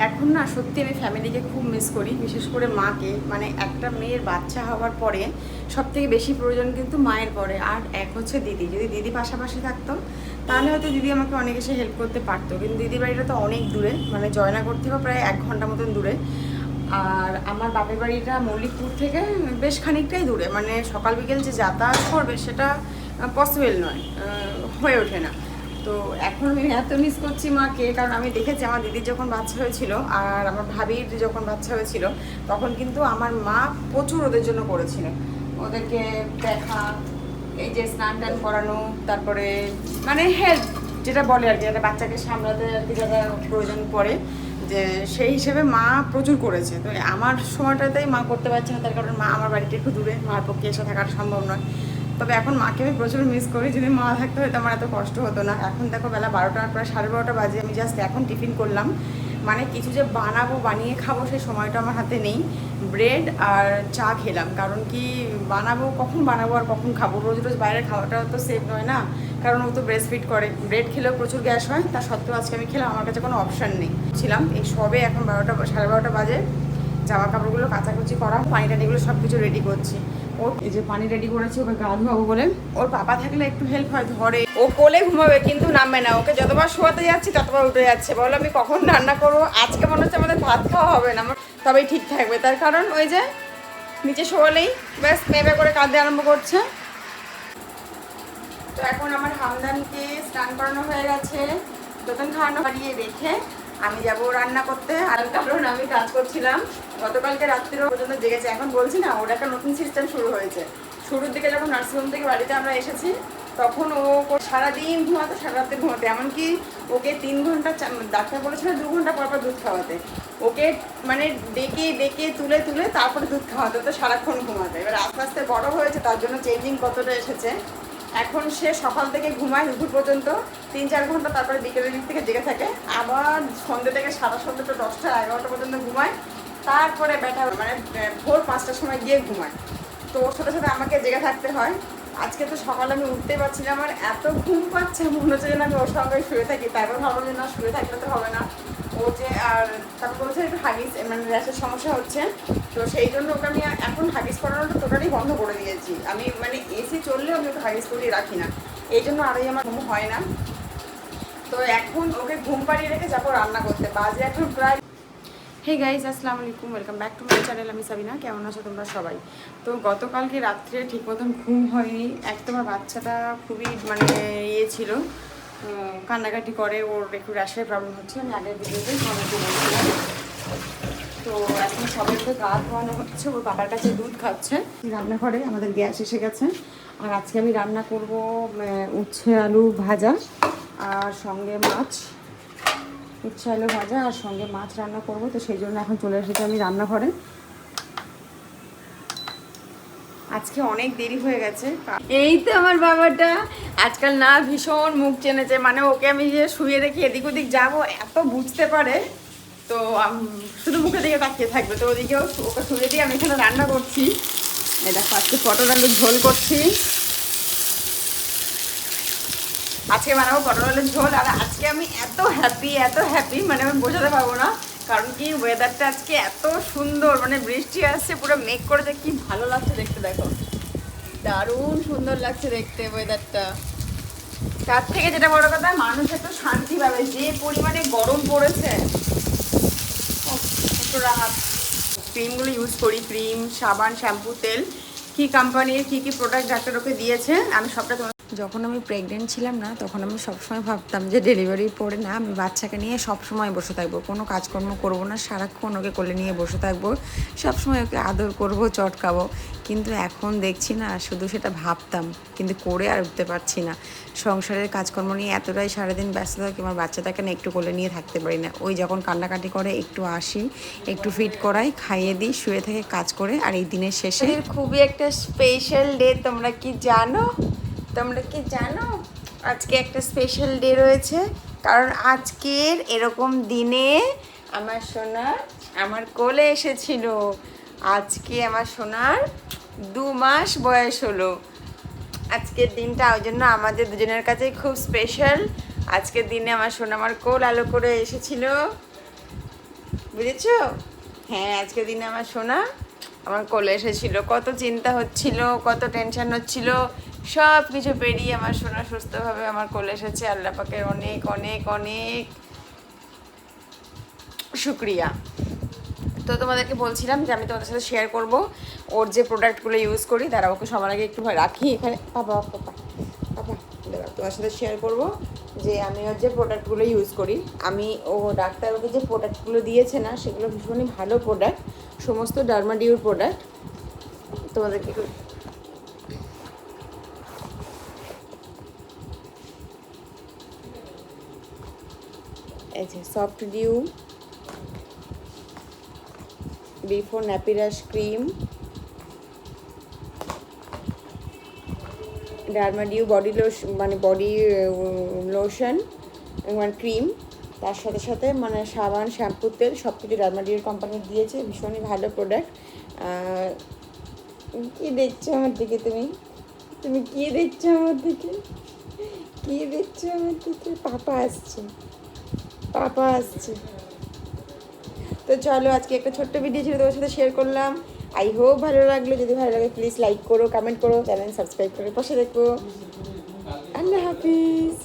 এখন না সত্যি আমি ফ্যামিলিকে খুব মিস করি, বিশেষ করে মাকে। মানে একটা মেয়ের বাচ্চা হওয়ার পরে সবথেকে বেশি প্রয়োজন কিন্তু মায়ের পরে, আর এক হচ্ছে দিদি। যদি দিদি পাশাপাশি থাকতো তাহলে হয়তো দিদি আমাকে অনেক এসে হেল্প করতে পারতো, কিন্তু দিদির বাড়িটা তো অনেক দূরে, মানে জয়নগর থেকে প্রায় 1 ঘন্টা মতন দূরে। আর আমার বাপের বাড়িটা মল্লিকপুর থেকে বেশ খানিকটাই দূরে, মানে সকাল বিকেল যে যাতায়াত করবে সেটা পসিবল নয়, হয়ে ওঠে না। তো এখন আমি এত মিস করছি মাকে, কারণ আমি দেখেছি আমার দিদির যখন বাচ্চা হয়েছিল আর আমার ভাবির যখন বাচ্চা হয়েছিল, তখন কিন্তু আমার মা প্রচুর ওদের জন্য করেছিল। ওদেরকে দেখা, এই যে স্নান টান করানো, তারপরে মানে হেল্প যেটা বলে আর কি, একটা বাচ্চাকে সামলাতে আর কি যারা প্রয়োজন পড়ে, যে সেই হিসেবে মা প্রচুর করেছে। তো আমার সময়টাতেই মা করতে পারছে না, তার কারণ মা আমার বাড়িটা একটু দূরে, মার পক্ষে এসে থাকাটা সম্ভব নয়। তবে এখন মাকে আমি প্রচুর মিস করি। যদি মা থাকতে হয়তো আমার এত কষ্ট হতো না। এখন দেখো বেলা 12টা, প্রায় 12:30 বাজে, আমি জাস্ট এখন টিফিন করলাম। মানে কিছু যে বানাবো, বানিয়ে খাবো সেই সময়টা আমার হাতে নেই। ব্রেড আর চা খেলাম, কারণ কি কখন বানাবো আর কখন খাবো? রোজ রোজ বাইরের খাওয়াটা তো সেফ নয় না, কারণ ও তো ব্রেস্ট ফিড করে। ব্রেড খেলেও প্রচুর গ্যাস হয়, তা সত্ত্বেও আজকে আমি খেলাম, আমার কাছে কোনো অপশান নেই ছিলাম। এই সবে এখন 12টা 12:30 বাজে, জামা কাপড়গুলো কাচাকুচি করা, পানি টানিগুলো সব কিছু রেডি করছি। ও এই যে পানি রেডি করেছি ওকে গা ধোয়াবো বলে। ওর পাপা থাকলে একটু হেল্প হয়, ধরে ও কোলে ঘুমাবে কিন্তু নামবে না। ওকে যতবার শোয়াতে যাচ্ছি ততবার উঠে যাচ্ছে, বলো আমি কখন রান্না করবো। আজকে মনে হচ্ছে আমাদের ভাত খাওয়া হবে না, আমার তবেই ঠিক থাকবে। তার কারণ ওই যে নিচে শোয়ালেই ব্যাস মেবে করে কাঁদতে আরম্ভ করছে। তো এখন আমার হামদানকে স্নান করানো হয়ে গেছে, দোকান খাওয়ানো বাড়িয়ে রেখে আমি যাব রান্না করতে। আর কারণ আমি কাজ করছিলাম গতকালকে রাত্রিও পর্যন্ত জেগেছে। এখন বলছি না, ওর একটা নতুন সিস্টেম শুরু হয়েছে। শুরুর দিকে যখন নার্সিংহোম থেকে বাড়িতে আমরা এসেছি, তখন ও সারাদিন ঘুমাতো, সারা রাত্রে ঘুমাতো। এমনকি ওকে 3 ঘন্টা, ডাক্তার বলেছিল 2 ঘন্টা পর পর দুধ খাওয়াতে। ওকে মানে ডেকে ডেকে তুলে তুলে তারপরে দুধ খাওয়াতে, তো সারাক্ষণ ঘুমাতে। এবার আস্তে আস্তে বড় হয়েছে, তার জন্য চেঞ্জিং কতটা এসেছে। এখন সে সকাল থেকে ঘুমায় দুপুর পর্যন্ত 3-4 ঘন্টা, তারপরে বিকেলের দিক থেকে জেগে থাকে। আবার সন্ধ্যে থেকে সারা সন্ধ্যেটা 10টা 11টা পর্যন্ত ঘুমায়। তারপরে ব্যাটা মানে ভোর 5টার সময় গিয়ে ঘুমায়। তো ওর সাথে সাথে আমাকে জেগে থাকতে হয়। আজকে তো সকালে আমি উঠতে পারছি না, আমার এত ঘুম পাচ্ছে, মনে হচ্ছে যেন আমি ওর সঙ্গে শুয়ে থাকি। তারপর ভাবলাম যে না, শুয়ে থাকলে তো হবে না। ও যে আর তারপর বলছে একটু হাগিস মানে র্যাশের সমস্যা হচ্ছে, তো সেই জন্য ওকে আমি এখন হাগিস করানোটা টোটালি বন্ধ করে দিয়েছি। আমি মানে এসি চললেও আমি ওকে হাগিস করিয়ে রাখি না, এই জন্য আরই আমার ঘুম হয় না। তো এখন ওকে ঘুম পাড়িয়ে রেখে যাবো রান্না করতে। বাজে এখন প্রায়। হে গাইজ, আসসালামু আলাইকুম, welcome back to my channel. আমি সাবিনা, কেমন আছো তোমরা সবাই? তো গতকালকে রাত্রে ঠিক মতন ঘুম হয়নি। এক তো আমার বাচ্চাটা খুবই মানে ছিল, কান্নাকাটি করে, ওর একটু র্যাশের প্রবলেম হচ্ছে। আমি আগের ভিডিওতে তোমাদেরকে বলছিলাম। তো এখন সবাইকে গা ধোয়ানো হচ্ছে, ওর বাবার কাছে দুধ খাচ্ছে। রান্নাঘরে আমাদের গ্যাস এসে গেছে, আর আজকে আমি রান্না করব উচ্ছে আলু ভাজা আর সঙ্গে মাছ। উচ্ছে আলু ভাজা আর সঙ্গে মাছ রান্না করব, তো সেই জন্য এখন চলে এসেছি আমি রান্নাঘরে। আজকে অনেক দেরি হয়ে গেছে। এই তো আমার বাবাটা আজকাল না ভীষণ মুখ চেনেছে, মানে ওকে আমি যে শুয়ে রেখে এদিক ওদিক যাবো এত বুঝতে পারে, তো শুধু মুখের দিকে তাকিয়ে থাকবে। তো ওদিকেও ওকে শুয়ে দিয়ে আমি এখানে রান্না করছি। এই দেখো আজকে পটল আলুর ঝোল করছি, আজকে বানাবো পটল আলুর ঝোল। আর আজকে আমি এত হ্যাপি মানে আমি বোঝাতে পারবো না, কারণ কি ওয়েদারটা আজকে এত সুন্দর, মানে বৃষ্টি আসছে, পুরো মেঘ করেছে, কি ভালো লাগছে দেখতে। দেখো দারুণ সুন্দর লাগছে দেখতে ওয়েদারটা। তার থেকে যেটা বড় কথা, মানুষ একটু শান্তি পাবে, যে পরিমাণে গরম পড়েছে। একটু রাহাত। ক্রিমগুলো ইউজ করি, ক্রিম, সাবান, শ্যাম্পু, তেল, কি কোম্পানির কী কী প্রোডাক্ট ডাক্তার ওকে দিয়েছে আমি সবটা। যখন আমি প্রেগনেন্ট ছিলাম না, তখন আমি সবসময় ভাবতাম যে ডেলিভারির পরে না আমি বাচ্চাকে নিয়ে সবসময় বসে থাকবো, কোনো কাজকর্ম করবো না, সারাক্ষণ ওকে কোলে নিয়ে বসে থাকবো, সবসময় ওকে আদর করবো, চটকাবো। কিন্তু এখন দেখছি না, শুধু সেটা ভাবতাম কিন্তু করে আর উঠতে পারছি না। সংসারের কাজকর্ম নিয়ে এতটাই সারাদিন ব্যস্ত থাকি, আমার বাচ্চাটাকে না একটু কোলে নিয়ে থাকতে পারি না। ওই যখন কান্নাকাটি করে একটু আসি, একটু ফিট করাই, খাইয়ে দিই, শুয়ে থেকে কাজ করে। আর এই দিনের শেষে খুবই একটা স্পেশাল ডে, তোমরা কি জানো? আজকে একটা স্পেশাল ডে রয়েছে, কারণ আজকের এরকম দিনে আমার সোনা আমার কোলে এসেছিল। আজকে আমার সোনার 2 মাস বয়স হলো। আজকের দিনটা ওই জন্য আমাদের দুজনের কাছেই খুব স্পেশাল। আজকের দিনে আমার সোনা আমার কোল আলো করে এসেছিল। বুঝেছো? হ্যাঁ, আজকে দিনে আমার সোনা আমার কোলে এসেছিল। কত চিন্তা হচ্ছিল, কত টেনশন হচ্ছিল, সব কিছু পেরিয়ে আমার সোনা সুস্থভাবে আমার কোলে এসেছে। আল্লাহ পাকের অনেক অনেক অনেক শুক্রিয়া। তো তোমাদেরকে বলছিলাম যে আমি তোমাদের সাথে শেয়ার করব ওর যে প্রোডাক্টগুলো ইউজ করি। দাঁড়া, ওকে সবার আগে একটু রাখি এখানে। পাপা পাপা পাপা দাঁড়া, তোমার সাথে শেয়ার করব যে আমি ওর যে প্রোডাক্টগুলো ইউজ করি। ও ডাক্তার ওকে যে প্রোডাক্টগুলো দিয়েছে না, সেগুলো ভীষণই ভালো প্রোডাক্ট, সমস্ত ডার্মাডিউর প্রোডাক্ট। তোমাদেরকে একটু এই যে সফট ডিউ, বিফোর ন্যাপিরাস ক্রিম, ডার্মাডিউ বডি লোশন, মানে বডি লোশন এবং ক্রিম, তার সাথে সাথে মানে সাবান, শ্যাম্পু, তেল সব কিছু ডার্মাডিউর কোম্পানি দিয়েছে। ভীষণই ভালো প্রোডাক্ট। কী দেখছো আমার দিকে তুমি? তুমি কী দেখছো আমার দিকে? কী দেখছো আমার দিকে? পাপা আসছে, পাপা আসছে। তো চলো, আজকে একটা ছোট্ট ভিডিও ছিল, তোমার সাথে শেয়ার করলাম। আই হোপ ভালো লাগলো। যদি ভালো লাগে প্লিজ লাইক করো, কমেন্ট করো, চ্যানেল সাবস্ক্রাইব করে পাশে দেখো। আল্লাহ হাফিজ।